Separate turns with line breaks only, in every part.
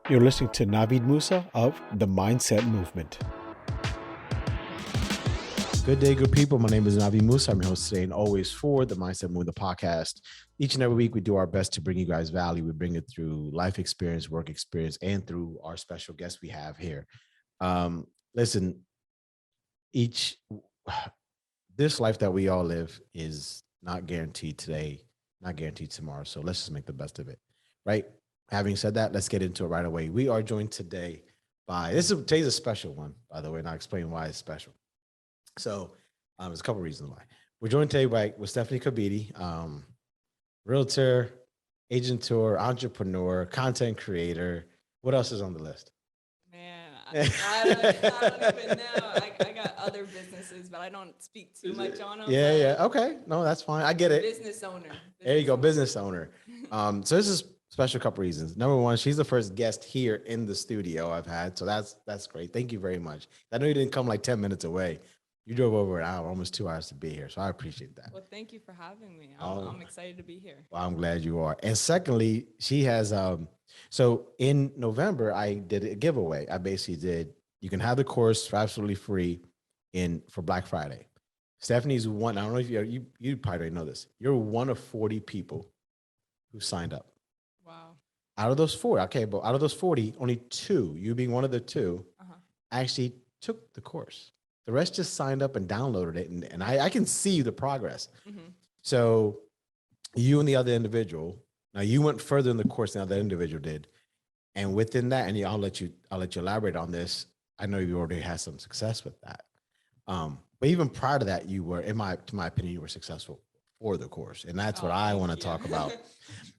You're listening to Navid Moosa of the Mindset Movement. Good day, good people. My name is Navid Moosa. I'm your host today and always for the Mindset Movement, the podcast. Each and every week, we do our best to bring you guys value. We bring it through life experience, work experience, and through our special guests we have here. Listen, this life that we all live is not guaranteed today, not guaranteed tomorrow. So let's just make the best of it, right? Having said that, let's get into it right away. We are joined today by, today's a special one, by the way, and I'll explain why it's special. So there's a couple reasons why. We're joined today with Stefanie Kebede, realtor, agentor, entrepreneur, content creator. What else is on the list?
Man, I don't even know. I got other businesses, but I don't speak too much on them.
Yeah. Okay. No, that's fine. I get it.
Business owner.
There you go. Business owner. So this is special couple reasons. Number one, she's the first guest here in the studio I've had. So that's great. Thank you very much. I know you didn't come like 10 minutes away. You drove over an hour, almost 2 hours to be here. So I appreciate that.
Well, thank you for having me. I'm excited to be here.
Well, I'm glad you are. And secondly, she has, so in November, I did a giveaway. I basically did, you can have the course for absolutely free for Black Friday. Stephanie's one, I don't know if you probably already know this. You're one of 40 people who signed up.
Wow.
Out of those 40, okay, but out of those 40, only 2, you being one of the 2, actually took the course. The rest just signed up and downloaded it, and I can see the progress. Mm-hmm. So you and the other individual, now you went further in the course than the other individual did, and within that, and I'll let you elaborate on this. I know you already had some success with that, but even prior to that, you were, to my opinion, you were successful for the course, and that's what I want to talk about.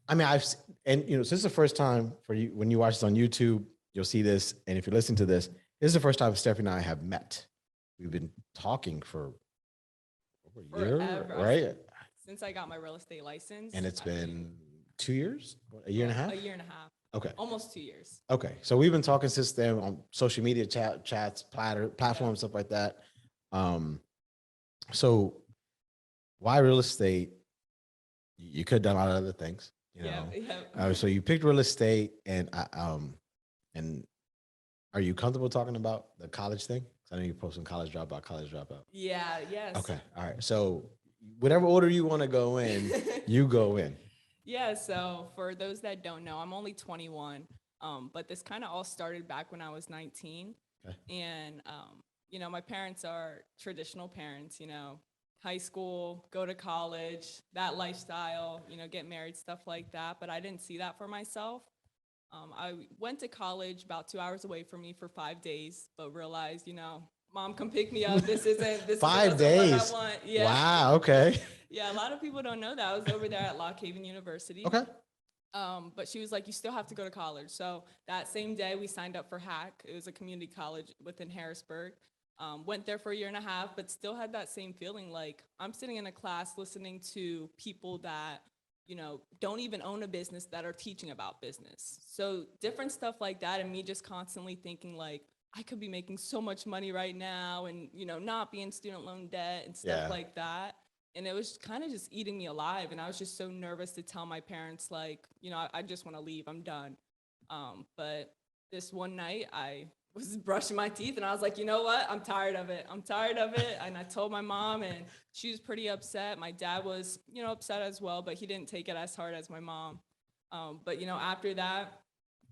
I mean, so this is the first time for you when you watch this on YouTube, you'll see this, and if you're listening to this, this is the first time Stephanie and I have met. We've been talking for over a year, right?
Since I got my real estate license.
And it's been 2 years? A year and a half?
A year and a half.
Okay.
Almost 2 years.
Okay. So we've been talking since then on social media chats, platforms, stuff like that. So why real estate? You could have done a lot of other things, you know? Yeah. So you picked real estate and are you comfortable talking about the college thing? I know you're posting college dropout.
Yeah, yes.
Okay, all right. So whatever order you want to go in, you go in.
Yeah, so for those that don't know, I'm only 21, but this kind of all started back when I was 19. Okay. And, my parents are traditional parents, high school, go to college, that lifestyle, get married, stuff like that. But I didn't see that for myself. I went to college about 2 hours away from me for 5 days, but realized, Mom, come pick me up. This
5 days.
What I want. Yeah.
Wow. Okay.
Yeah. A lot of people don't know that. I was over there at Lock Haven University.
Okay.
But she was like, you still have to go to college. So that same day we signed up for HACK. It was a community college within Harrisburg. Went there for a year and a half, but still had that same feeling like I'm sitting in a class listening to people that don't even own a business that are teaching about business. So different stuff like that, and me just constantly thinking like, I could be making so much money right now and, not be in student loan debt and stuff like that. And it was kind of just eating me alive. And I was just so nervous to tell my parents, like, I just want to leave, I'm done. But this one night I was brushing my teeth and I was like, you know what? I'm tired of it. And I told my mom and she was pretty upset. My dad was, upset as well, but he didn't take it as hard as my mom. But after that,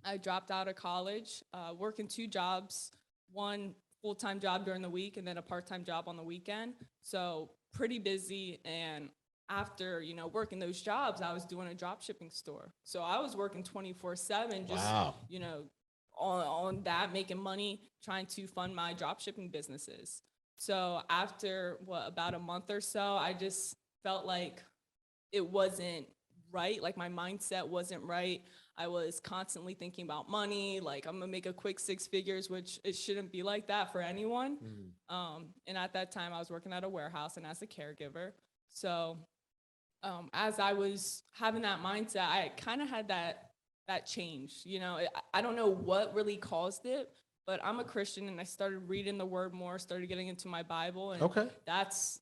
I dropped out of college, working 2 jobs, one full-time job during the week and then a part-time job on the weekend. So pretty busy. And after, working those jobs, I was doing a drop shipping store. So I was working 24/7, just, on that, making money, trying to fund my drop shipping businesses. So after about a month or so, I just felt like it wasn't right. Like my mindset wasn't right. I was constantly thinking about money. Like I'm gonna make a quick 6 figures, which it shouldn't be like that for anyone. And at that time I was working at a warehouse and as a caregiver. So as I was having that mindset, I kind of had that change. I don't know what really caused it, but I'm a Christian and I started reading the word more, started getting into my Bible. And that's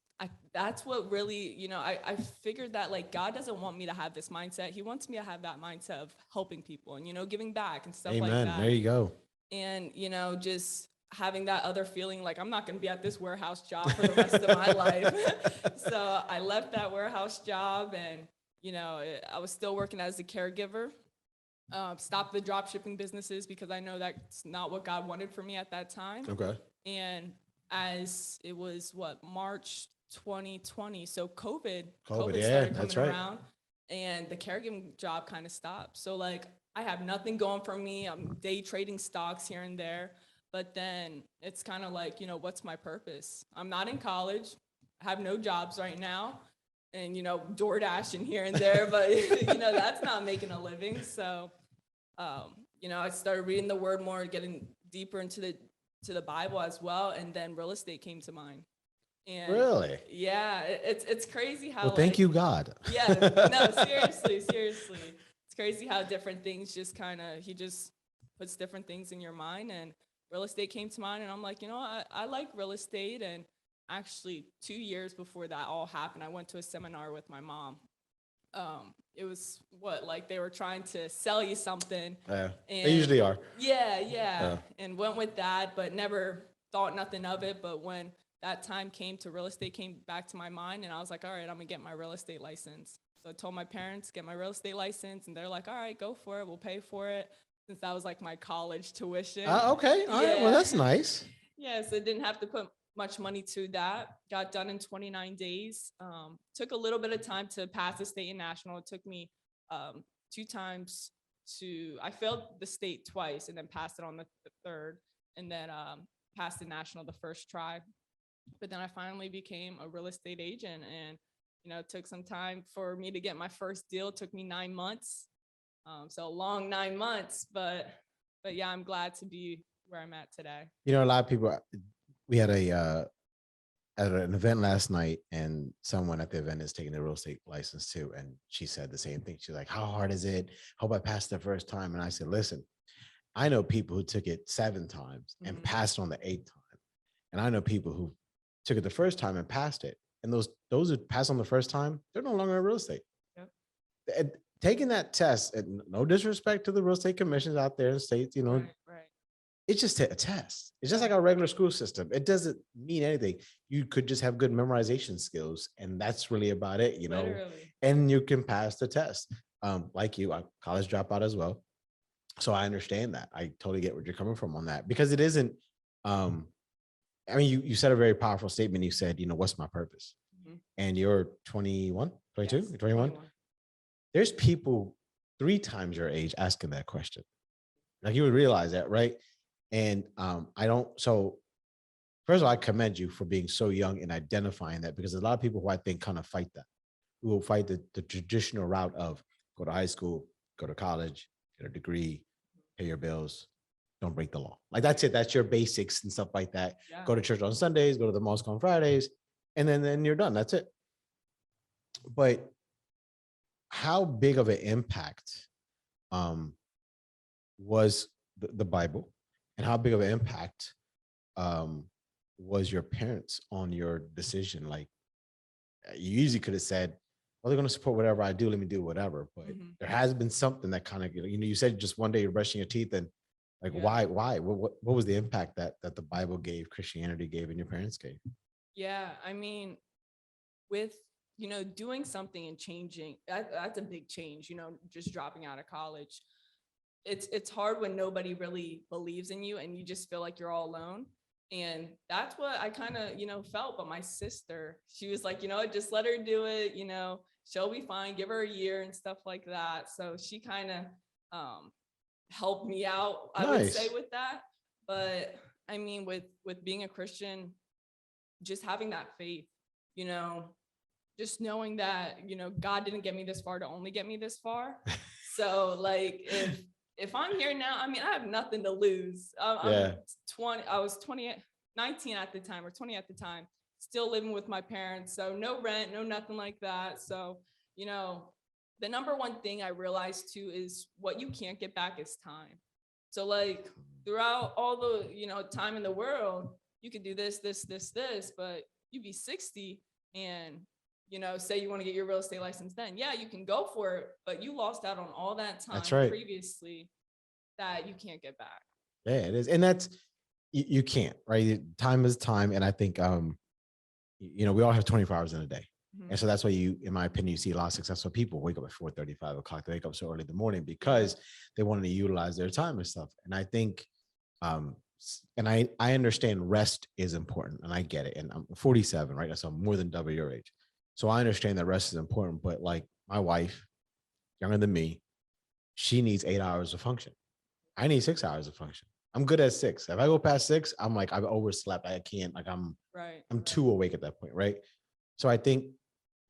That's what really, I figured that like God doesn't want me to have this mindset. He wants me to have that mindset of helping people and, giving back and stuff like
Amen.
that.
There you go.
And, just having that other feeling like I'm not going to be at this warehouse job for the rest of my life. So I left that warehouse job and, I was still working as a caregiver. Stopped the drop shipping businesses because I know that's not what God wanted for me at that time.
Okay.
And as it was March 2020, so COVID
Yeah,
started
that's
coming
right.
around, and the caregiving job kind of stopped. So like I have nothing going for me. I'm day trading stocks here and there, but then it's kind of like, what's my purpose? I'm not in college. I have no jobs right now, and door dashing here and there, but that's not making a living. So I started reading the word more, getting deeper into the Bible as well, and then real estate came to mind. And
Really?
yeah, it's crazy how
Well, thank you, God.
yeah, no, seriously. It's crazy how different things just he just puts different things in your mind, and real estate came to mind, and I'm like, I like real estate. And actually 2 years before that all happened, I went to a seminar with my mom. It was like they were trying to sell you something.
Yeah,
and
they usually are.
yeah, and went with that, but never thought nothing of it. But when that time came to real estate came back to my mind, and I was like, all right, I'm gonna get my real estate license. So I told my parents, get my real estate license, and they're like, all right, go for it, we'll pay for it, since that was like my college tuition.
Okay, all right. Well, that's nice.
Yeah, so didn't have to put much money to that. Got done in 29 days. Took a little bit of time to pass the state and national. It took me 2 times I failed the state twice and then passed it on the third, and then passed the national the first try. But then I finally became a real estate agent, and it took some time for me to get my first deal. It took me 9 months. So a long 9 months, but yeah, I'm glad to be where I'm at today.
A lot of people, we had at an event last night, and someone at the event is taking the real estate license too. And she said the same thing. She's like, how hard is it? Hope I passed the first time. And I said, listen, I know people who took it 7 times and passed on the 8th time. And I know people who took it the first time and passed it. And those who passed on the first time, they're no longer in real estate.
Yep.
And taking that test, and no disrespect to the real estate commissions out there in states,
Right.
it's just a test. It's just like our regular school system. It doesn't mean anything. You could just have good memorization skills, and that's really about it,
Literally.
and you can pass the test. Like you, I'm college dropout as well. So I understand that. I totally get where you're coming from on that, because it isn't, I mean, you said a very powerful statement. You said, what's my purpose?
Mhm.
And you're 21, 22,
Yes,
21. There's people 3 times your age asking that question. Like, you would realize that, right? And so first of all, I commend you for being so young and identifying that, because there's a lot of people who I think kind of fight that, who will fight the traditional route of go to high school, go to college, get a degree, pay your bills, don't break the law. Like, that's it. That's your basics and stuff like that.
Yeah.
Go to church on Sundays, go to the mosque on Fridays, and then you're done. That's it. But how big of an impact was the Bible, and how big of an impact was your parents on your decision? Like, you easily could have said, well, they're going to support whatever I do, let me do whatever. But there has been something that kind of, you said just one day you're brushing your teeth, and like,
Yeah.
why? What was the impact that the Bible gave, Christianity gave, and your parents gave?
Yeah, I mean, with doing something and changing, that's a big change. Just dropping out of college. It's hard when nobody really believes in you and you just feel like you're all alone. And that's what I kind of felt. But my sister, she was like, just let her do it. She'll be fine. Give her a year and stuff like that. So she kind of helped me out, I would say,
Nice.
with that. But I mean, with being a Christian, just having that faith, you know, just knowing that, God didn't get me this far to only get me this far. So like, if I'm here now, I mean, I have nothing to lose.
Yeah.
I was 19 at the time, or 20 at the time, still living with my parents. So no rent, no nothing like that. So, the number one thing I realized too is what you can't get back is time. So like, throughout all the, time in the world, you could do this, but you'd be 60 and, say you want to get your real estate license then, yeah, you can go for it, but you lost out on all that
That's
time
right.
previously that you can't get back.
Yeah, it is. And that's, you can't, right? Time is time. And I think, we all have 24 hours in a day.
Mhm.
And so that's why in my opinion, you see a lot of successful people wake up at 4:30, 5 o'clock. They wake up so early in the morning because they wanted to utilize their time and stuff. And I think, and I understand rest is important and I get it. And I'm 47, right? So I'm more than double your age. So I understand that rest is important, but like my wife, younger than me, she needs 8 hours of function. I need 6 hours of function. I'm good at 6. If I go past 6, I'm like, I've overslept. I can't, like
Right.
I'm too awake at that point, right? So I think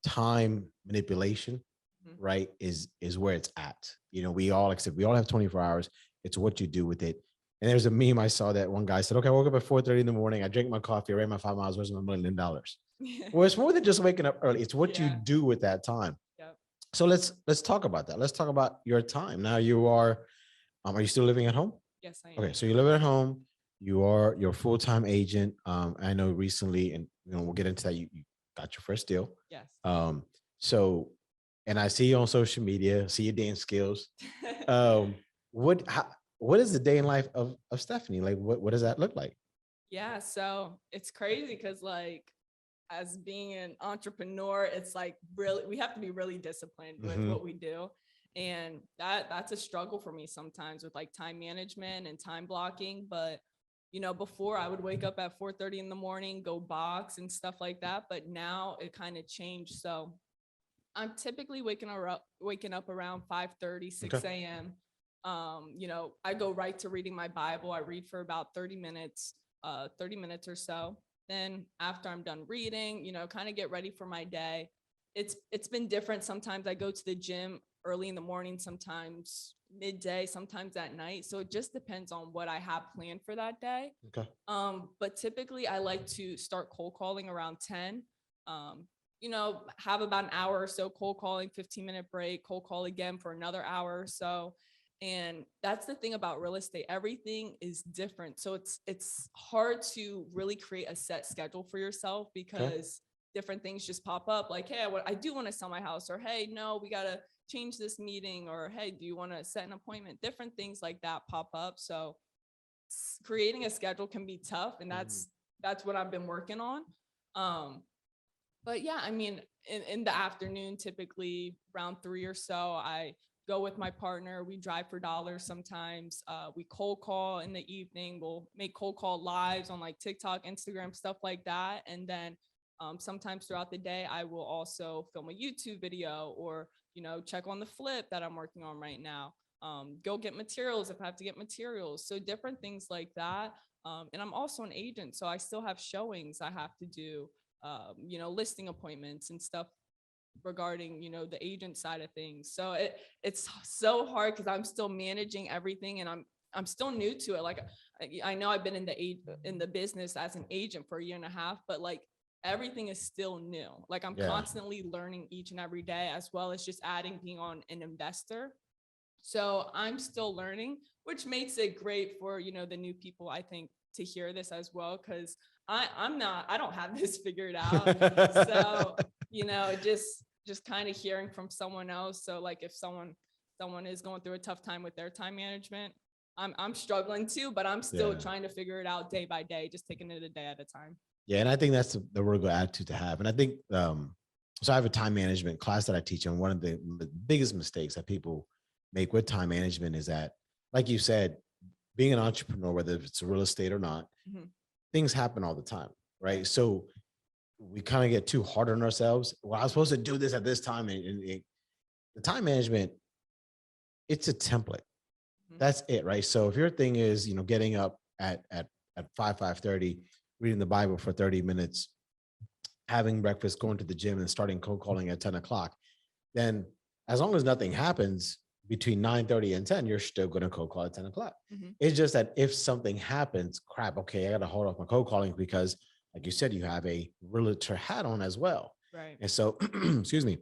time manipulation,
Mhm.
right, is where it's at. We all, like I said, we all have 24 hours. It's what you do with it. And there's a meme I saw that one guy said, okay, I woke up at 4:30 in the morning. I drank my coffee. I ran my 5 miles. Where's my $1 million? Well, it's more than just waking up early. It's what you
Yeah.
do with that time.
Yep.
So let's talk about that. Let's talk about your time. Now are you still living at home?
Yes, I
Okay,
am.
so you live at home. You're a full-time agent. I know recently, and we'll get into that. You got your first deal.
Yes.
So, and I see you on social media. See your dance skills. Um, what is the day in life of Stefanie? Like, what does that look like?
Yeah, so it's crazy because, like, as being an entrepreneur, it's like really we have to be really disciplined with
Mhm.
what we do. And that's a struggle for me sometimes with like time management and time blocking. But before I would wake up at 4:30 in the morning, go box and stuff like that. But now it kind of changed. So I'm typically waking up around 5:30,
Okay.
6 a.m. I go right to reading my Bible. I read for about 30 minutes or so. Then after I'm done reading, kind of get ready for my day. It's been different. Sometimes I go to the gym early in the morning, sometimes midday, sometimes at night. So it just depends on what I have planned for that day.
Okay.
But typically I like to start cold calling around 10. Um, have about an hour or so cold calling, 15-minute break, cold call again for another hour or so. And that's the thing about real estate. Everything is different. So it's hard to really create a set schedule for yourself because different things just pop up like, hey, I do want to sell my house, or hey, no, we got to change this meeting, or hey, do you want to set an appointment? Different things like that pop up. So creating a schedule can be tough, and that's what I've been working on. But yeah, I mean, in the afternoon, typically around 3 or so, I go with my partner. We drive for dollars sometimes. We cold call in the evening. We'll make cold call lives on like TikTok, Instagram, stuff like that. And then sometimes throughout the day, I will also film a YouTube video, or, check on the flip that I'm working on right now. Go get materials if I have to get materials. So different things like that. And I'm also an agent, so I still have showings I have to do, listing appointments and stuff regarding, the agent side of things. So it's so hard because I'm still managing everything, and I'm still new to it. Like I know I've been in the business as an agent for a year and a half, but like everything is still new. Like I'm constantly learning each and every day, as well as just adding being on an investor. So I'm still learning, which makes it great for, the new people, I think, to hear this as well, because I don't have this figured out. So, just kind of hearing from someone else. So like if someone is going through a tough time with their time management, I'm struggling too, but I'm still trying to figure it out day by day, just taking it a day at a time.
Yeah, and I think that's the real good attitude to have. And I think so I have a time management class that I teach, and one of the biggest mistakes that people make with time management is that, like you said, being an entrepreneur, whether it's real estate or not,
Mhm.
things happen all the time, right? So we kind of get too hard on ourselves. Well, I was supposed to do this at this time, and the time management, it's a template.
Mhm.
That's it, right? So if your thing is, getting up at 5:30, reading the Bible for 30 minutes, having breakfast, going to the gym, and starting cold calling at 10 o'clock, then as long as nothing happens between 9:30 and 10, you're still going to cold call at 10 o'clock.
Mhm.
It's just that if something happens, crap, okay, I got to hold off my cold calling because, like you said, you have a realtor hat on as well.
Right.
And so, excuse me,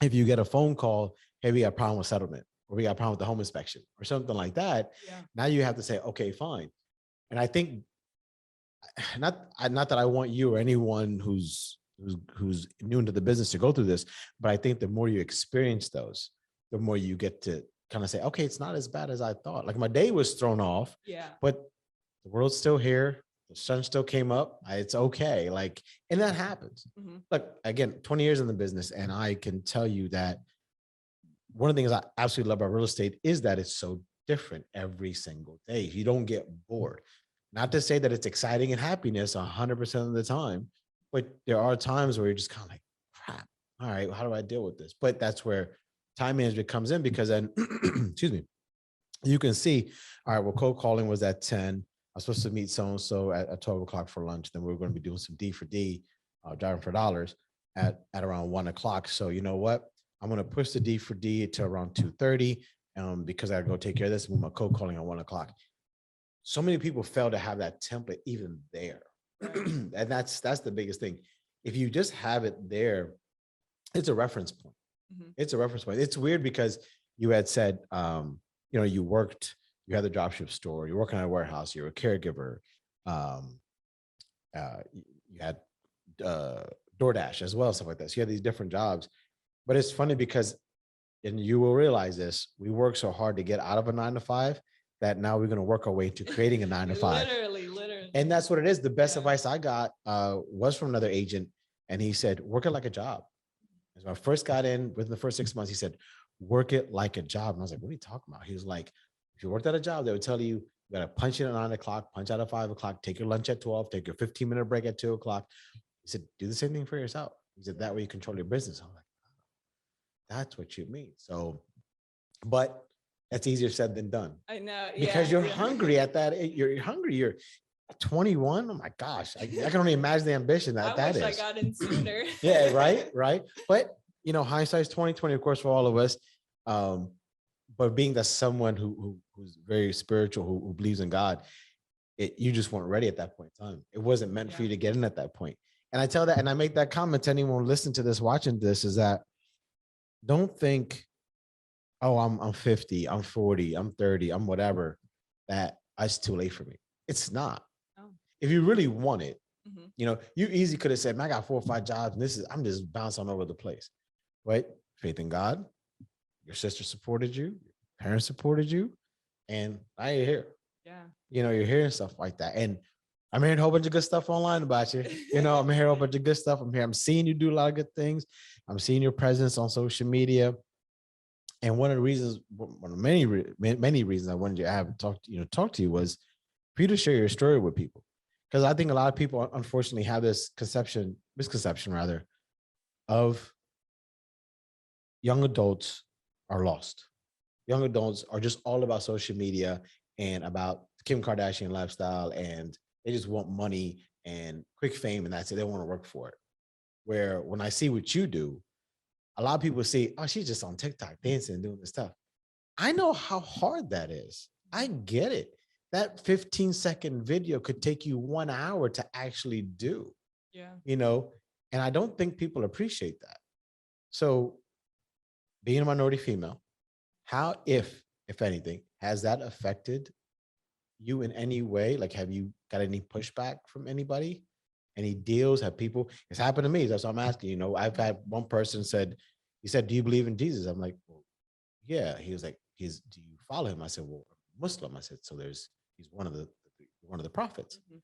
if you get a phone call, hey, we got a problem with settlement, or we got a problem with the home inspection, or something like that,
Yeah.
now you have to say, okay, fine. And I think not that I want you or anyone who's who's new into the business to go through this. But I think the more you experience those, the more you get to kind of say, okay, it's not as bad as I thought. Like my day was thrown off,
Yeah.
but the world's still here. The sun still came up. It's okay. Like, and that happens.
Mm-hmm.
Look, again, 20 years in the business, and I can tell you that one of the things I absolutely love about real estate is that it's so different every single day. You don't get bored. Not to say that it's exciting and happiness 100% of the time, but there are times where you're just kind of like, crap. All right, how do I deal with this? But that's where time management comes in, because then, excuse me, you can see, all right, well, cold calling was at 10. I was supposed to meet so-and-so at 12 o'clock for lunch. Then we were going to be doing some D for D, driving for dollars at around 1 o'clock. So you know what? I'm going to push the D for D to around 2:30 because I got to go take care of this, move my cold calling at 1 o'clock. So many people fail to have that template even there.
Right.
And that's the biggest thing. If you just have it there, it's a reference point.
Mm-hmm.
It's a reference point. It's weird because you had said, you know, you had the dropship store, you're working at a warehouse, you're a caregiver, you had DoorDash as well, stuff like that. So you had these different jobs. But it's funny because, and you will realize this, we work so hard to get out of a 9 to 5 that now we're going to work our way into creating a 9 to 5.
Literally.
And that's what it is. The best
Yeah.
advice I got was from another agent. And he said, work it like a job. When I first got in, within the first 6 months, he said, work it like a job. And I was like, what are you talking about? He was like, if you worked at a job, they would tell you, you got to punch in at 9 o'clock, punch out at 5 o'clock, take your lunch at 12, take your 15-minute break at 2 o'clock. He said, do the same thing for yourself. He said, that way you control your business. I'm like, that's what you mean. So, but that's easier said than done.
I know.
Because you're hungry at that. You're hungry. You're 21. Oh my gosh. I can only imagine the ambition that
I wish
is.
I got in sooner.
Yeah, right. But you know, hindsight's 2020, of course, for all of us. But being that someone who's very spiritual, who believes in God, you just weren't ready at that point in time. It wasn't meant for you to get in at that point. And I tell that, and I make that comment to anyone listening to this, watching this, is that don't think, oh, I'm 50, I'm 40, I'm 30, I'm whatever, that it's too late for me. It's not.
Oh.
If you really want it,
Mm-hmm.
you know, you easily could have said, man, I got 4 or 5 jobs, and I'm just bouncing all over the place. Right? Faith in God, your sister supported you, your parents supported you, and now you're here.
Yeah.
You know, you're hearing stuff like that. And I'm hearing a whole bunch of good stuff online about you. You know, I'm hearing a whole bunch of good stuff. I'm seeing you do a lot of good things. I'm seeing your presence on social media. And one of the reasons, one of many reasons I wanted you to have talk to you was for you to share your story with people. Because I think a lot of people, unfortunately, have this misconception rather, of young adults are lost. Young adults are just all about social media and about Kim Kardashian lifestyle, and they just want money and quick fame, and that's it. They want to work for it. Where when I see what you do, a lot of people say, oh, she's just on TikTok dancing and doing this stuff. I know how hard that is. I get it. That 15-second video could take you 1 hour to actually do.
Yeah.
You know, and I don't think people appreciate that. So being a minority female, how, if anything, has that affected you in any way? Like, have you got any pushback from anybody? Any deals? Have people, it's happened to me. That's what I'm asking. You know, I've had one person he said, do you believe in Jesus? I'm like, well, yeah. He was like, do you follow him? I said, well, I'm Muslim. I said, so he's one of the prophets.
Mm-hmm.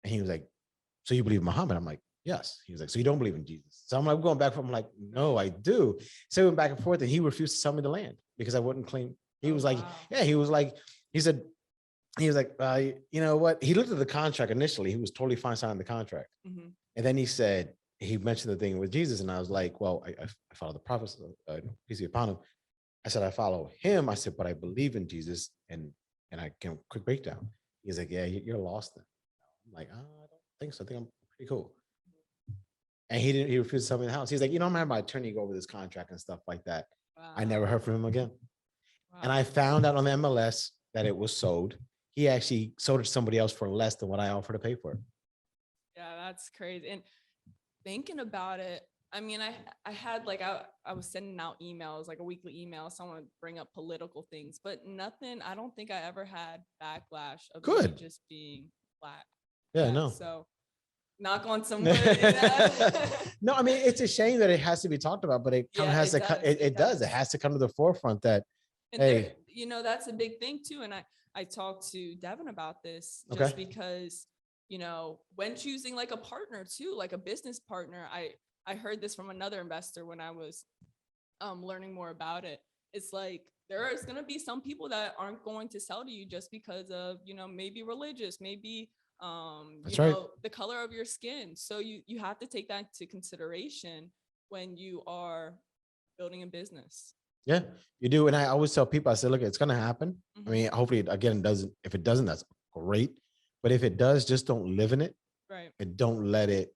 And he was like, so you believe in Muhammad? I'm like, yes. He was like, so you don't believe in Jesus? So I'm like going back from, I'm like, no, I do. So we went back and forth, and he refused to sell me the land because I wouldn't claim. He was like,
wow.
yeah, he was like, he was like, you know what? He looked at the contract initially. He was totally fine signing the contract.
Mm-hmm.
And then he mentioned the thing with Jesus. And I was like, well, I follow the prophets, peace be upon him. I said, I follow him. I said, but I believe in Jesus. And I can quick breakdown. He's like, yeah, you're lost then. I'm like, oh, I don't think so. I think I'm pretty cool. And he refused to sell me the house. He's like, you know, I'm having my attorney go over this contract and stuff like that.
Wow.
I never heard from him again.
Wow.
And I found out on the MLS that it was sold. He actually sold it to somebody else for less than what I offered to pay for it.
Yeah, that's crazy. And thinking about it, I mean, I had like, I was sending out emails, like a weekly email, someone would bring up political things, but nothing, I don't think I ever had backlash of me just being Black.
Yeah, no.
So knock on some wood. You know?
No, I mean, it's a shame that it has to be talked about, but it kind of
Yeah,
has
it
to,
does.
it does. It has to come to the forefront that,
And there,
hey,
you know, that's a big thing too. And I talked to Devin about this
okay,
just because, you know, when choosing like a partner too, like a business partner, I heard this from another investor when I was learning more about it. It's like there is going to be some people that aren't going to sell to you just because of, you know, maybe religious, maybe you
that's right.
know, the color of your skin. So you have to take that into consideration when you are building a business.
Yeah, you do. And I always tell people, I say, look, it's going to happen. I
Mhm.
mean, hopefully, again, it doesn't. If it doesn't, that's great. But if it does, just don't live in it
Right.
and don't let it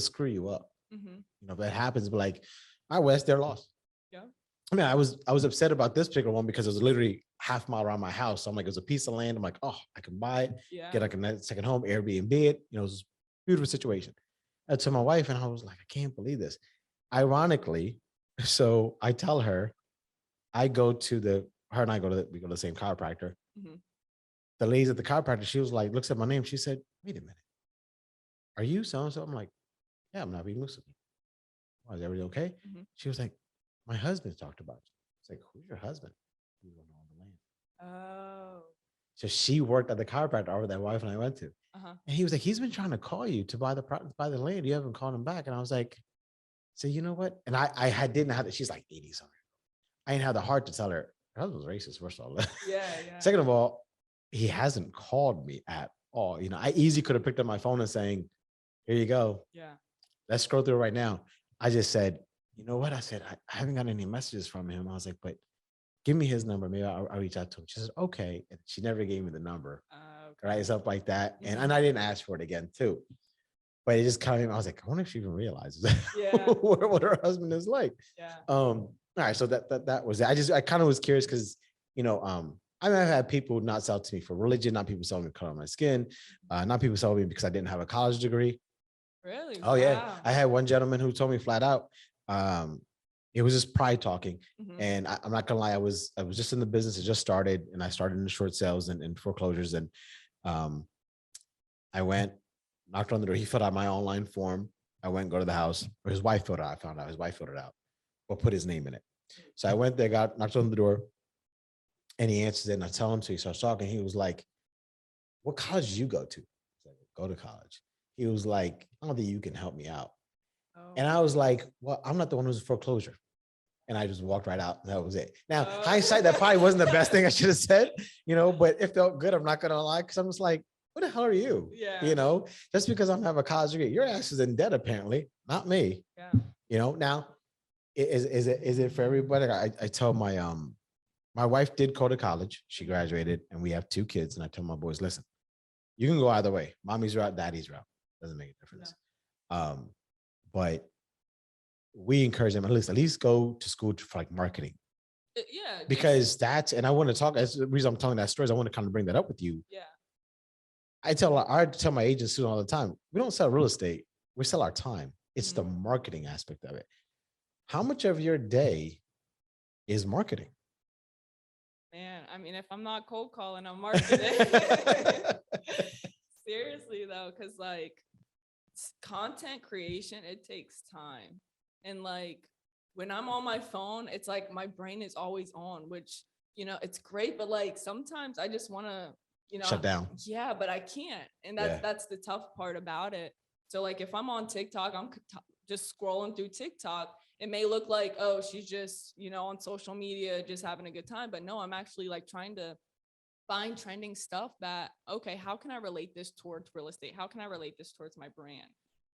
screw you up.
Hmm.
You know, if that happens, but like, I West, they're lost.
Yeah.
I mean, I was upset about this particular one because it was literally half mile around my house. So I'm like, it was a piece of land. I'm like, oh, I can buy it,
Yeah.
get like a nice second home, Airbnb it. You know, it was a beautiful situation. I told my wife, and I was like, I can't believe this. Ironically, so I tell her, I go to the her and I we go to the same chiropractor.
Hmm.
The lady at the chiropractor, she was like, looks at my name. She said, wait a minute, are you so and so? I'm like, yeah, I'm Navid Moosa. Why, is everything okay?
Hmm.
She was like, my husband talked about you. It's like, who's your husband? He was on the land.
Oh.
So she worked at the chiropractor over that wife and I went to.
Uh-huh.
And he was like, he's been trying to call you to buy the land. You haven't called him back. And I was like, so you know what? And didn't have it. She's like 80 something. I didn't have the heart to tell her husband's racist, first of all.
Yeah, yeah.
Second of all, he hasn't called me at all. You know, I easily could have picked up my phone and saying, here you go.
Yeah.
Let's scroll through right now. I just said, you know what? I said, I haven't got any messages from him. I was like, but give me his number. Maybe I'll reach out to him. She said, okay. And she never gave me the number.
Okay.
Right. Stuff like that. And,
Mhm.
and I didn't ask for it again too. But it just kind of, I was like, I wonder if she even realizes
Yeah.
what her husband is like.
Yeah.
All right. So that was it. I kind of was curious because, you know, I mean, I've had people not sell to me for religion, not people selling me color on my skin, not people selling me because I didn't have a college degree.
Really?
Oh yeah.
Wow.
I had one gentleman who told me flat out, it was just pride talking.
Mhm.
And I'm not gonna lie, I was just in the business, it just started, and I started in the short sales and foreclosures. And um, I went, knocked on the door. He filled out my online form. I went and go to the house, or his wife filled it out. I found out his wife filled it out, or put his name in it. So I went there, knocked on the door, and he answers it. And I tell him, so he starts talking. He was like, "What college did you go to?" I said, "Go to college." He was like, "I don't think you can help me out."
Oh.
And I was like, "Well, I'm not the one who's foreclosure." And I just walked right out. That was it. Now,
Oh.
hindsight, that probably wasn't the best thing I should have said, you know, but it felt good. I'm not gonna lie, because I'm just like, "What the hell are you?"
Yeah.
You know, just because I'm have a college degree, your ass is in debt apparently, not me.
Yeah.
You know, now is it for everybody? I tell my wife did go to college. She graduated, and we have 2 kids. And I tell my boys, listen, you can go either way. Mommy's route, daddy's route. Doesn't make a difference. But we encourage them at least go to school for like marketing.
Yeah.
Because that's, and I want to talk, that's the reason I'm telling that story is I want to kind of bring that up with you.
Yeah.
I tell my agents all the time, we don't sell real estate, we sell our time. It's the marketing aspect of it. How much of your day is marketing?
Man, I mean, if I'm not cold calling, I'm marketing. Seriously though, because like content creation, it takes time. And like when I'm on my phone, it's like my brain is always on, which, you know, it's great, but like sometimes I just want to, you know,
Shut down.
Yeah, but I can't. And that's the tough part about it. So like if I'm on TikTok, I'm just scrolling through TikTok. It may look like, oh, she's just, you know, on social media, just having a good time. But no, I'm actually like trying to find trending stuff that, okay, how can I relate this towards real estate? How can I relate this towards my brand?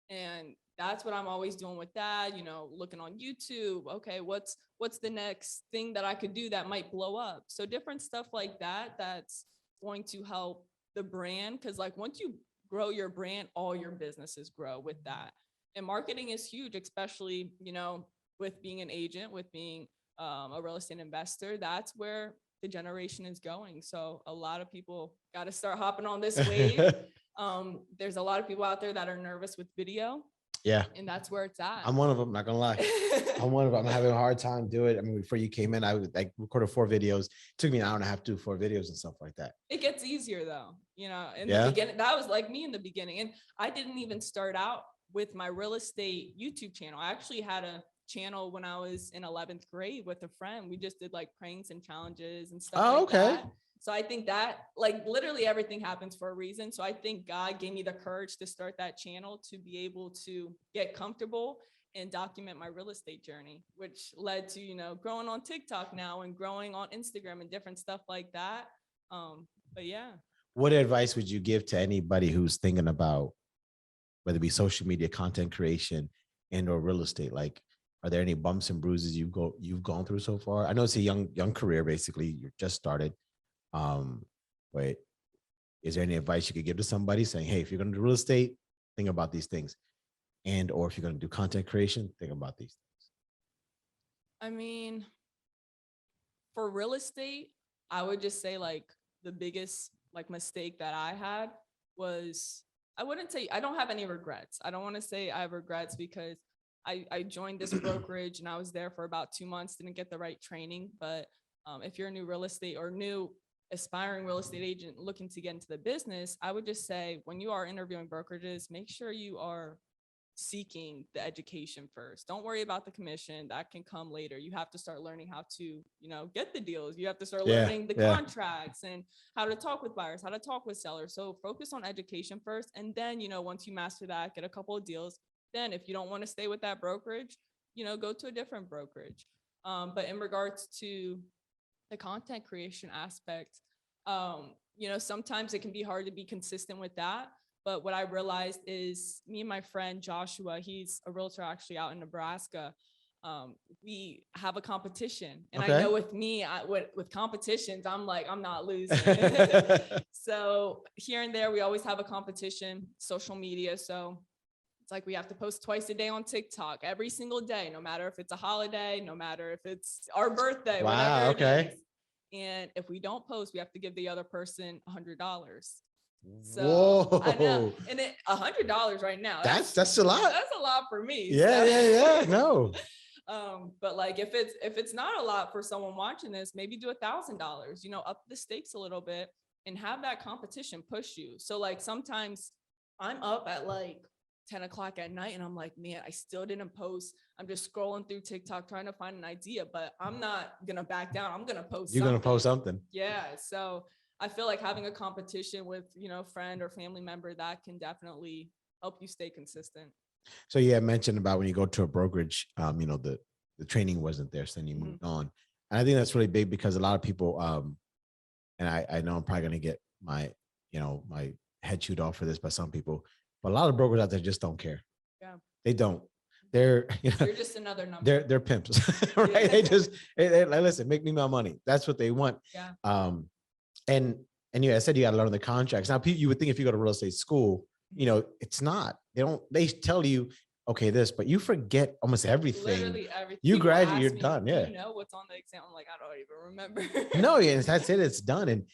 And that's what I'm always doing with that, you know, looking on YouTube. Okay, what's the next thing that I could do that might blow up? So different stuff like that, that's going to help the brand. Cause like once you grow your brand, all your businesses grow with that. And marketing is huge, especially, you know, with being an agent, with being a real estate investor. That's where the generation is going. So a lot of people got to start hopping on this wave. There's a lot of people out there that are nervous with video.
Yeah.
And that's where it's at.
I'm one of them, not gonna lie. I'm one of them. I'm having a hard time doing it. I mean, before you came in, I would like recorded 4 videos. It took me an hour and a half to do 4 videos and stuff like that.
It gets easier though, you know, in
Yeah.
the beginning. That was like me in the beginning. And I didn't even start out with my real estate YouTube channel. I actually had a channel when I was in 11th grade with a friend. We just did like pranks and challenges and stuff like that. So I think that like literally everything happens for a reason. So I think God gave me the courage to start that channel to be able to get comfortable and document my real estate journey, which led to, you know, growing on TikTok now and growing on Instagram and different stuff like that. But yeah.
What advice would you give to anybody who's thinking about whether it be social media, content creation, and or real estate? Like, are there any bumps and bruises you've gone through so far? I know it's a young career, basically. You just started. But is there any advice you could give to somebody saying, hey, if you're going to do real estate, think about these things. And, or if you're going to do content creation, think about these things.
I mean, for real estate, I would just say like the biggest like mistake that I had was, I wouldn't say, I don't have any regrets. I don't want to say I have regrets because I joined this brokerage and I was there for about 2 months, didn't get the right training. But if you're a new real estate or new aspiring real estate agent looking to get into the business, I would just say when you are interviewing brokerages, make sure you are seeking the education first. Don't worry about the commission. That can come later. You have to start learning how to, you know, get the deals. You have to start learning the contracts and how to talk with buyers, how to talk with sellers. So focus on education first. And then, you know, once you master that, get a couple of deals. Then if you don't want to stay with that brokerage, you know, go to a different brokerage. But in regards to the content creation aspect, you know, sometimes it can be hard to be consistent with that. But what I realized is me and my friend Joshua, he's a realtor actually out in Nebraska. We have a competition. And I know with me, with competitions, I'm like, I'm not losing. So here and there, we always have a competition, social media. So it's like we have to post twice a day on TikTok, every single day, no matter if it's a holiday, no matter if it's our birthday,
wow,
whatever it is. And if we don't post, we have to give the other person $100. So
whoa.
I know, and $100 right now.
That's a lot.
That's a lot for me.
Yeah. No.
But like if it's not a lot for someone watching this, maybe do $1,000. You know, up the stakes a little bit and have that competition push you. So like sometimes I'm up at like 10 o'clock at night and I'm like, man, I still didn't post. I'm just scrolling through TikTok trying to find an idea, but I'm not gonna back down. I'm gonna post.
You're gonna post something.
Yeah. So I feel like having a competition with, you know, friend or family member, that can definitely help you stay consistent.
So yeah, I mentioned about when you go to a brokerage, you know, the training wasn't there, so then you moved on. And I think that's really big because a lot of people, and I know I'm probably gonna get my head chewed off for this by some people, but a lot of brokers out there just don't care. Yeah. They don't. They're, you know,
you're just another number.
They're pimps, right? They just like, listen, make me my money. That's what they want.
Yeah.
And I said you got to learn the contracts. Now, you would think if you go to real estate school, you know, it's not. They tell you, okay, this, but you forget almost everything.
Literally everything.
You graduate, you're done. Yeah.
You know what's on the exam? I'm like, I don't even remember.
No, yeah, that's it. It's done. And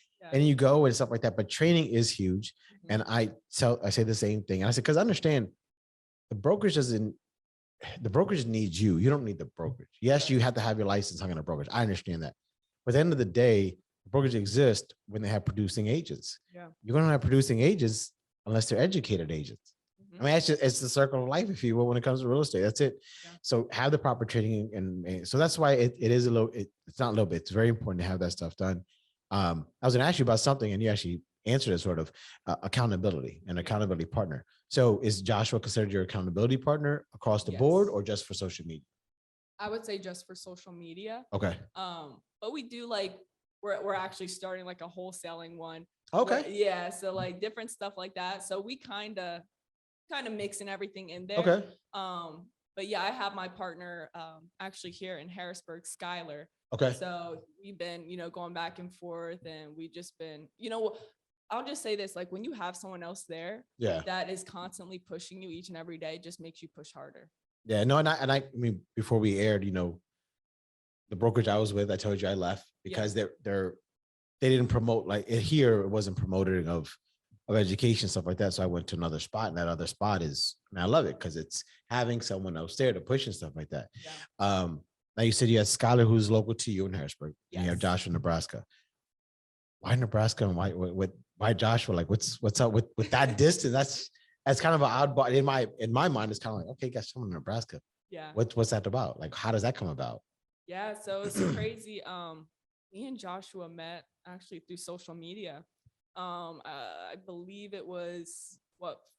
you go and stuff like that. But training is huge. And I say the same thing. And I said, because I understand the brokerage needs you. You don't need the brokerage. Yes, you have to have your license hung on a brokerage. I understand that. But at the end of the day, brokers exist when they have producing agents. Yeah. You're going to have producing agents unless they're educated agents. I mean, it's the circle of life, if you will, when it comes to real estate. That's it. Yeah. So have the proper training. And so that's why it is it's not a little bit, it's very important to have that stuff done. I was going to ask you about something and you actually answered it, sort of accountability and accountability partner. So is Joshua considered your accountability partner across the board or just for social media?
I would say just for social media.
Okay.
But we do like, we're actually starting like a wholesaling one.
Okay.
Yeah. So like different stuff like that. So we kind of mixing everything in there.
Okay.
But yeah, I have my partner actually here in Harrisburg, Skylar.
Okay.
So we've been, you know, going back and forth and we've just been, you know, I'll just say this, like when you have someone else there that is constantly pushing you each and every day, just makes you push harder. Yeah, no, and I mean, before we aired, you know, the brokerage I was with, I told you I left because they didn't promote, like here, it wasn't promoted of
of education, stuff like that. So I went to another spot, and that other spot is, and I love it because it's having someone else there to push and stuff like that.
Yeah.
Now you said you had Skylar, who's local to you in Harrisburg, and you have
Yes.
Josh in Nebraska. Why Nebraska and why Joshua? Like, what's up with that distance? That's kind of an oddball in my mind. It's kind of like, okay, got someone in Nebraska.
Yeah.
What's that about? Like, how does that come about?
Yeah. So it's crazy. Me and Joshua met actually through social media. I believe it was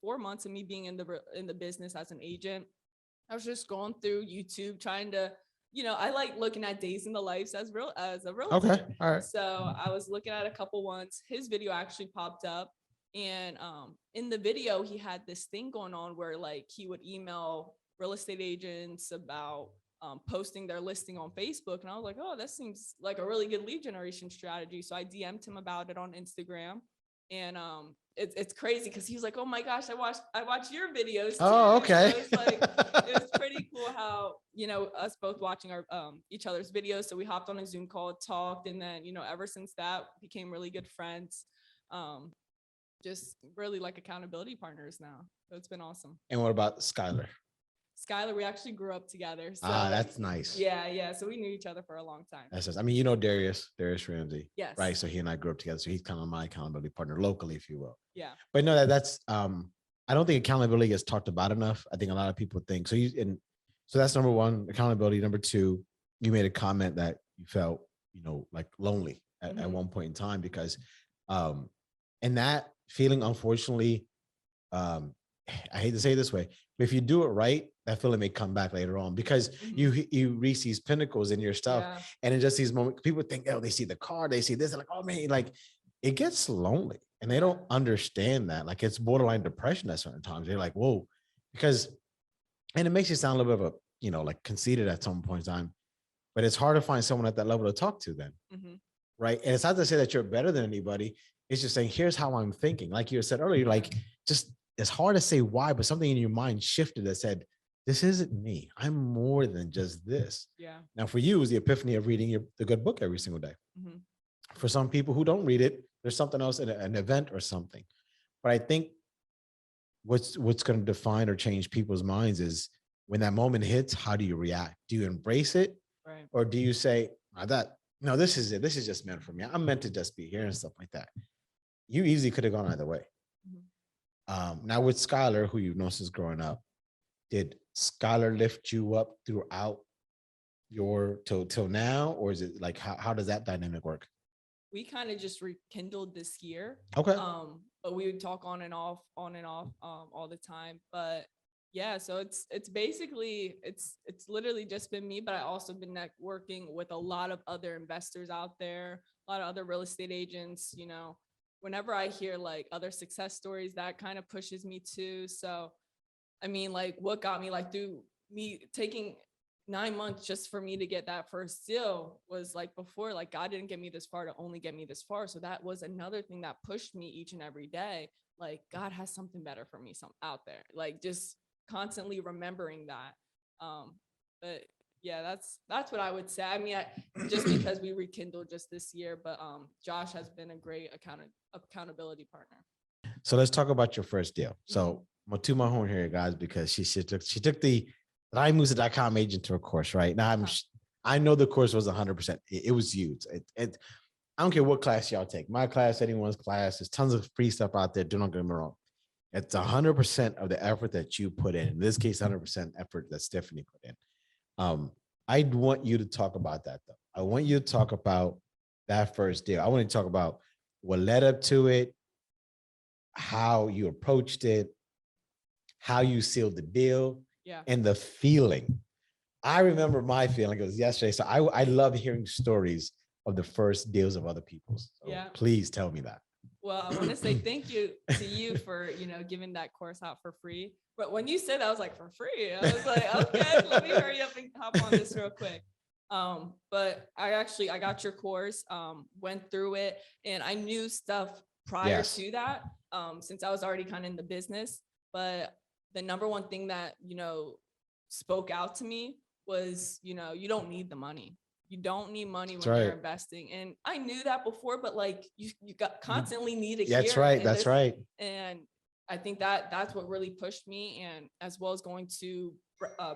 4 months of me being in the business as an agent. I was just going through YouTube trying to, I like looking at days in the lives as a realtor.
Okay, all right.
So I was looking at a couple ones. His video actually popped up, and in the video he had this thing going on where like he would email real estate agents about posting their listing on Facebook, and I was like, oh, that seems like a really good lead generation strategy. So I DM'd him about it on Instagram, and it's crazy because he was like, oh my gosh, I watched your videos too.
Oh, okay.
So it's like it was pretty cool how us both watching our each other's videos. So we hopped on a Zoom call, talked, and then ever since that became really good friends. Just really like accountability partners now. So it's been awesome.
And what about Skylar?
Skylar, we actually grew up together. So
That's nice.
yeah. So we knew each other for a long time.
That's just, I mean, Darius Ramsey.
Yes.
Right. So he and I grew up together. So he's kind of my accountability partner locally, if you will.
Yeah.
But no, that's I don't think accountability gets talked about enough. I think a lot of people think so. So that's number one, accountability. Number two, you made a comment that you felt, like lonely at one point in time because and that feeling, unfortunately, I hate to say it this way, but if you do it right, that feeling may come back later on because you reach these pinnacles in your stuff, and in just these moments, people think, oh, they see the car, they see this, they're like, oh man, like it gets lonely, and they don't understand that. Like it's borderline depression at certain times. They're like, whoa, and it makes you sound a little bit of like conceited at some point in time, but it's hard to find someone at that level to talk to then, right? And it's not to say that you're better than anybody. It's just saying, here's how I'm thinking. Like you said earlier, like just it's hard to say why, but something in your mind shifted that said, this isn't me. I'm more than just this.
Yeah.
Now for you, it was the epiphany of reading the good book every single day. For some people who don't read it, there's something else, an event or something. But I think what's going to define or change people's minds is when that moment hits, how do you react? Do you embrace it?
Right.
Or do you say, no, this is it. This is just meant for me. I'm meant to just be here and stuff like that. You easily could have gone either way. Now with Skylar, who you've known since growing up, did Skylar lift you up throughout your till now, or is it like how does that dynamic work?
We kind of just rekindled this year.
Okay.
But we would talk on and off all the time. But yeah, so it's basically it's literally just been me, but I also been networking with a lot of other investors out there, a lot of other real estate agents. Whenever I hear like other success stories, that kind of pushes me too. So, I mean, like what got me like through me taking 9 months just for me to get that first deal was like before, like God didn't get me this far to only get me this far. So that was another thing that pushed me each and every day. Like God has something better for me, out there, like just constantly remembering that. But yeah, that's what I would say. I mean, just because we rekindled just this year, but Josh has been a great accountability partner.
So let's talk about your first deal. So I'm gonna toot my horn here, guys, because she took the NavidMoosa.com agent to a course, right? Now I know the course was 100%. It was huge. I don't care what class y'all take. My class, anyone's class, there's tons of free stuff out there. Do not get me wrong. It's 100% of the effort that you put in. In this case, 100% effort that Stefanie put in. I want you to talk about that though. I want you to talk about that first deal. I want to talk about what led up to it, how you approached it, how you sealed the deal, and the feeling. I remember my feeling. It was yesterday. So I love hearing stories of the first deals of other people's. So please tell me that.
Well, I want to say thank you to you for, giving that course out for free. But when you said that, I was like, for free? I was like, okay, let me hurry up and hop on this real quick. But I got your course, went through it, and I knew stuff prior to that, since I was already kind of in the business. But the number one thing that, spoke out to me was, you don't need the money. You don't need money
That's
when you're
right.
investing. And I knew that before, but like you got constantly need to
That's
hear
right.
and
That's
this,
right.
and I think that's what really pushed me, and as well as going to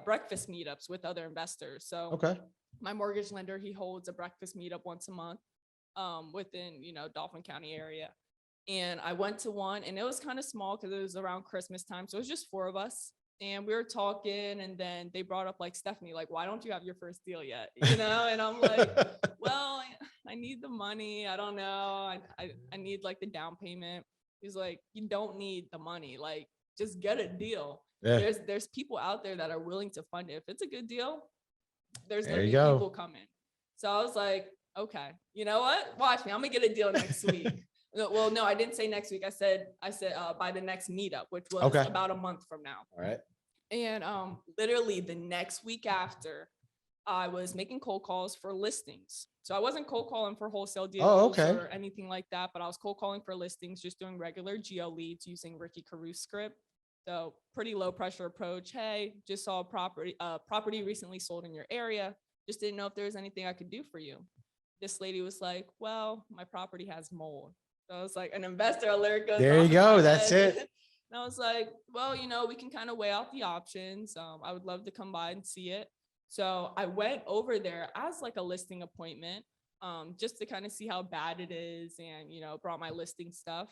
breakfast meetups with other investors. So
Okay.
my mortgage lender, he holds a breakfast meetup once a month within, Dauphin County area. And I went to one, and it was kind of small because it was around Christmas time. So it was just four of us. And we were talking, and then they brought up like, Stephanie, like, why don't you have your first deal yet? And I'm like, well, I need the money. I don't know. I need like the down payment. He's like, you don't need the money. Like, just get a deal.
Yeah.
There's people out there that are willing to fund it. If it's a good deal, there's
There
gonna
you
be
go.
people coming. So I was like, okay, you know what? Watch me. I'm gonna get a deal next week. Well, no, I didn't say next week. I said by the next meetup, which was
Okay.
about a month from now.
All right.
And literally the next week after, I was making cold calls for listings. So I wasn't cold calling for wholesale deals
okay.
or anything like that, but I was cold calling for listings, just doing regular geo leads using Ricky Caruso script. So pretty low pressure approach. Hey, just saw a property recently sold in your area. Just didn't know if there was anything I could do for you. This lady was like, well, my property has mold. So I was like, an investor alert goes
There
off
you
in
go.
my
That's
head.
it.
And I was like, well, we can kind of weigh out the options. I would love to come by and see it. So I went over there as like a listing appointment, just to kind of see how bad it is, and brought my listing stuff.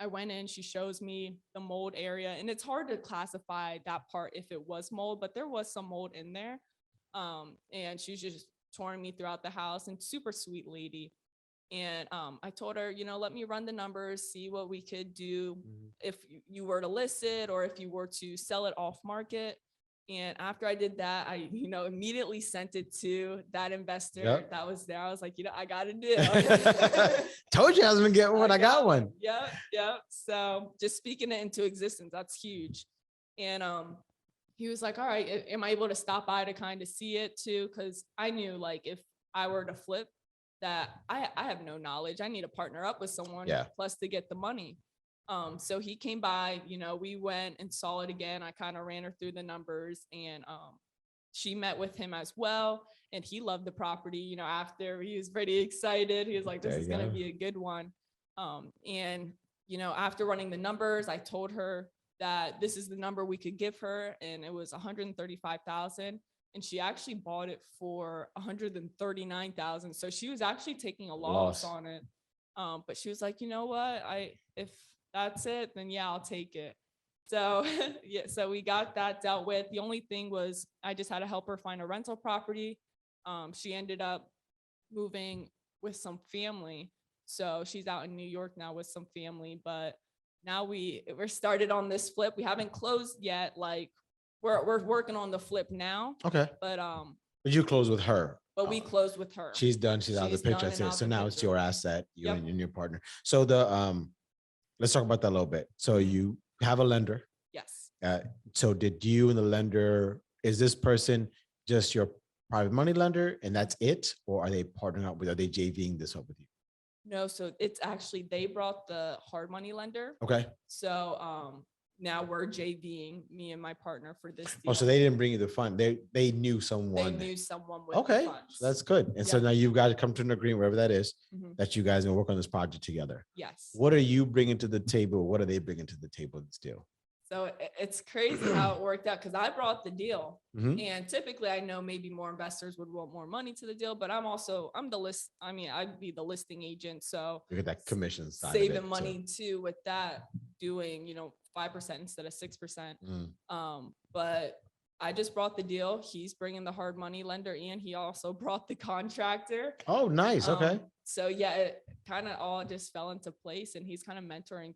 I went in, she shows me the mold area, and it's hard to classify that part if it was mold, but there was some mold in there. And she's just touring me throughout the house, and super sweet lady. And I told her, let me run the numbers, see what we could do if you were to list it or if you were to sell it off market. And after I did that, I, immediately sent it to that investor that was there. I was like, I got a deal.
Told you I was gonna get one. I got one.
Yep. So just speaking it into existence, that's huge. And he was like, all right, am I able to stop by to kind of see it too? Because I knew like if I were to flip, that I have no knowledge. I need to partner up with someone plus to get the money. So he came by, we went and saw it again. I kind of ran her through the numbers, and she met with him as well. And he loved the property, after he was pretty excited. He was like, this is going to be a good one. And, after running the numbers, I told her that this is the number we could give her. And it was 135,000. And she actually bought it for 139,000. So she was actually taking a loss on it. But she was like, you know what? If that's it, then yeah, I'll take it. So so we got that dealt with. The only thing was I just had to help her find a rental property. She ended up moving with some family. So she's out in New York now with some family, but now we're started on this flip. We haven't closed yet. Like we're working on the flip now.
Okay.
But
you close with her.
But we closed with her.
She's done. She's out of the picture. That's it. So now it's your asset, you and your partner. So let's talk about that a little bit. So you have a lender.
Yes.
So did you and the lender, is this person just your private money lender and that's it? Or are they partnering up with, are they JVing this up with you?
No, so it's actually, they brought the hard money lender.
Okay.
So now we're JVing, me and my partner, for this deal.
Oh, so they didn't bring you the fund. They knew someone.
They knew someone with
okay.
the funds.
So that's good. And so now you've got to come to an agreement, wherever that is, that you guys are gonna work on this project together.
Yes.
What are you bringing to the table? What are they bringing to the table in this deal?
So it's crazy how it worked out, because I brought the deal, and typically I know maybe more investors would want more money to the deal, but I'm the list. I mean, I'd be the listing agent. So
you get that commission side
saving
of it,
money too with that, doing, 5% instead of 6%. But I just brought the deal. He's bringing the hard money lender, and he also brought the contractor.
Oh, nice. Okay.
So yeah, it kind of all just fell into place, and he's kind of mentoring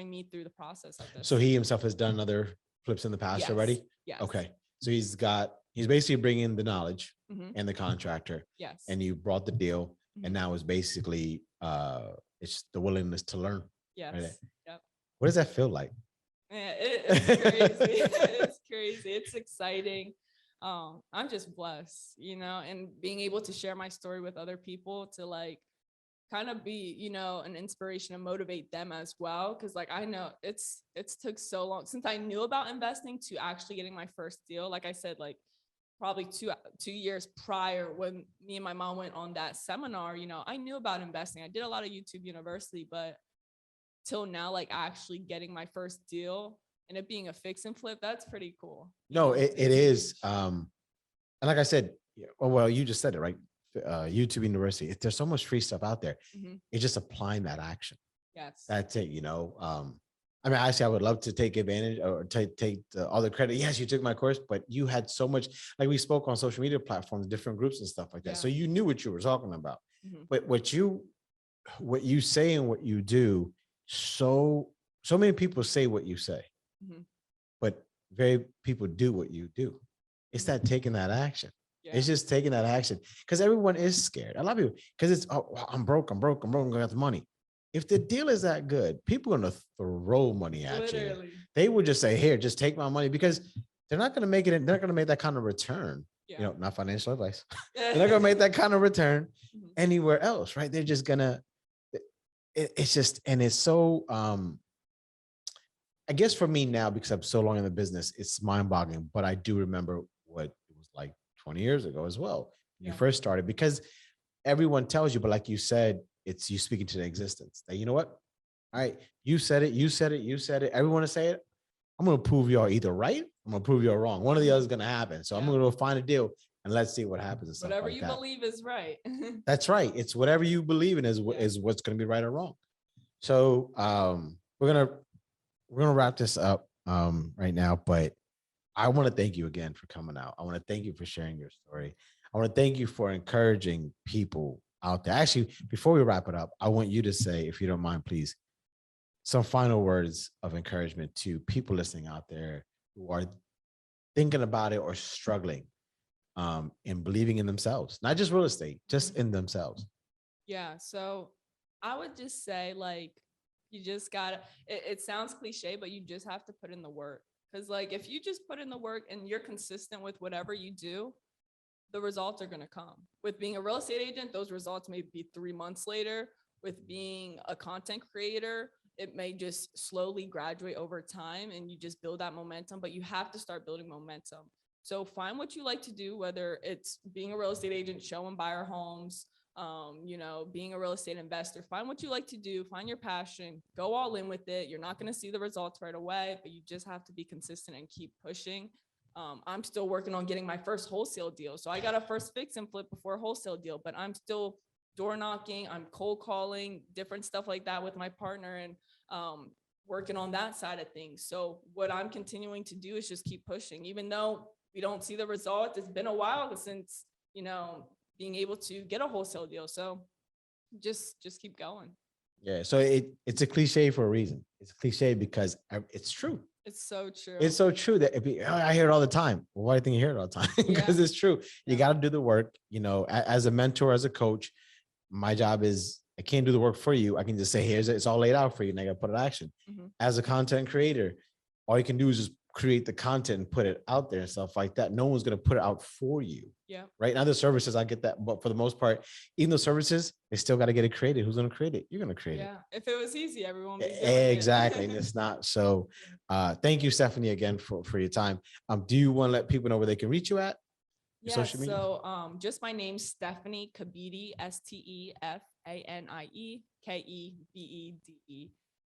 me through the process of this.
So he himself has done other flips in the past already?
Yes.
Okay. So he's basically bringing the knowledge and the contractor.
Yes.
And you brought the deal, and now it's basically it's the willingness to learn.
Yes.
Right?
Yep.
What does that feel like?
Yeah, it's crazy. It's crazy. It's exciting. I'm just blessed, and being able to share my story with other people to like kind of be, an inspiration and motivate them as well. Cause like, I know it's took so long since I knew about investing to actually getting my first deal. Like I said, like probably 2 years prior, when me and my mom went on that seminar, I knew about investing. I did a lot of YouTube University, but till now, like actually getting my first deal and it being a fix and flip, that's pretty cool.
No,
To
it is.
engage.
And like I said, well, you just said it, right? YouTube University. There's so much free stuff out there. It's just applying that action.
Yes.
That's it. I mean, actually, I would love to take advantage or take all the credit. Yes, you took my course, but you had so much, like we spoke on social media platforms, different groups and stuff like that. So you knew what you were talking about. But what you say and what you do, so many people say what you say, but very people do what you do. It's that taking that action. Yeah. It's just taking that action, because everyone is scared. A lot of people, because it's, oh, I'm broke, I'm gonna have the money. If the deal is that good, people are gonna throw money at you. They would just say, here, just take my money, because they're not gonna make it. They're not gonna make that kind of return. Yeah. Not financial advice. They're not gonna make that kind of return anywhere else, right? They're just gonna. It's just, and it's so. I guess for me now, because I'm so long in the business, it's mind-boggling. But I do remember what it was like 20 years ago as well. You first started, because everyone tells you, but like you said, it's you speaking to the existence. That, you know what? All right, you said it, you said it, you said it. Everyone to say it. I'm gonna prove y'all either right. I'm gonna prove y'all wrong. One of the other is gonna happen. So I'm gonna go find a deal and let's see what happens. And stuff
whatever
like
you
that.
believe is right.
That's right. It's whatever you believe in is what's gonna be right or wrong. So we're gonna wrap this up right now, but I want to thank you again for coming out. I want to thank you for sharing your story. I want to thank you for encouraging people out there. Actually, before we wrap it up, I want you to say, if you don't mind, please, some final words of encouragement to people listening out there who are thinking about it or struggling in believing in themselves, not just real estate, just in themselves.
Yeah. So I would just say, like, you just gotta, it sounds cliche, but you just have to put in the work. Because like, if you just put in the work and you're consistent with whatever you do, the results are going to come. With being a real estate agent, those results may be 3 months later. With being a content creator, it may just slowly graduate over time and you just build that momentum, but you have to start building momentum. So find what you like to do, whether it's being a real estate agent, show and buyer homes, being a real estate investor. Find what you like to do, find your passion, go all in with it. You're not going to see the results right away, but you just have to be consistent and keep pushing. I'm still working on getting my first wholesale deal. So I got a first fix and flip before a wholesale deal, but I'm still door knocking. I'm cold calling, different stuff like that with my partner, and working on that side of things. So what I'm continuing to do is just keep pushing, even though we don't see the results. It's been a while since, being able to get a wholesale deal. So just keep going.
Yeah. So it's a cliche for a reason. It's a cliche because it's true.
It's so true.
It's so true that I hear it all the time. Well, why do you think you hear it all the time? Because it's true. You got to do the work. As a mentor, as a coach, my job is, I can't do the work for you. I can just say, it's all laid out for you, and I got to put it in action. As a content creator, all you can do is just create the content and put it out there and stuff like that. No one's going to put it out for you. Yeah. Right. Now the services, I get that. But for the most part, even those services, they still got to get it created. Who's going to create it? You're going to create it. Yeah.
If it was easy, everyone would be doing
exactly. And it's not. So thank you, Stefanie, again for your time. Do you want to let people know where they can reach you at?
Yeah. Social media? So just my name, Stefanie Kebede, STEFANIE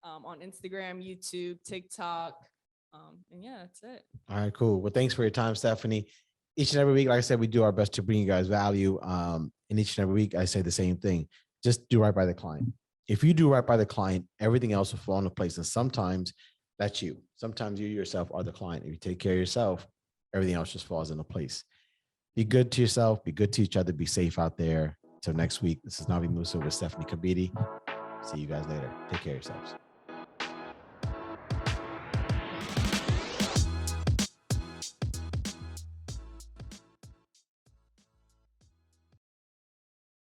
on Instagram, YouTube, TikTok. And yeah, that's it.
All right, cool. Well, thanks for your time, Stefanie. Each and every week, like I said, we do our best to bring you guys value. And each and every week, I say the same thing. Just do right by the client. If you do right by the client, everything else will fall into place. And sometimes that's you. Sometimes you yourself are the client. If you take care of yourself, everything else just falls into place. Be good to yourself. Be good to each other. Be safe out there. Until next week, this is Navid Moosa with Stefanie Kebede. See you guys later. Take care of yourselves.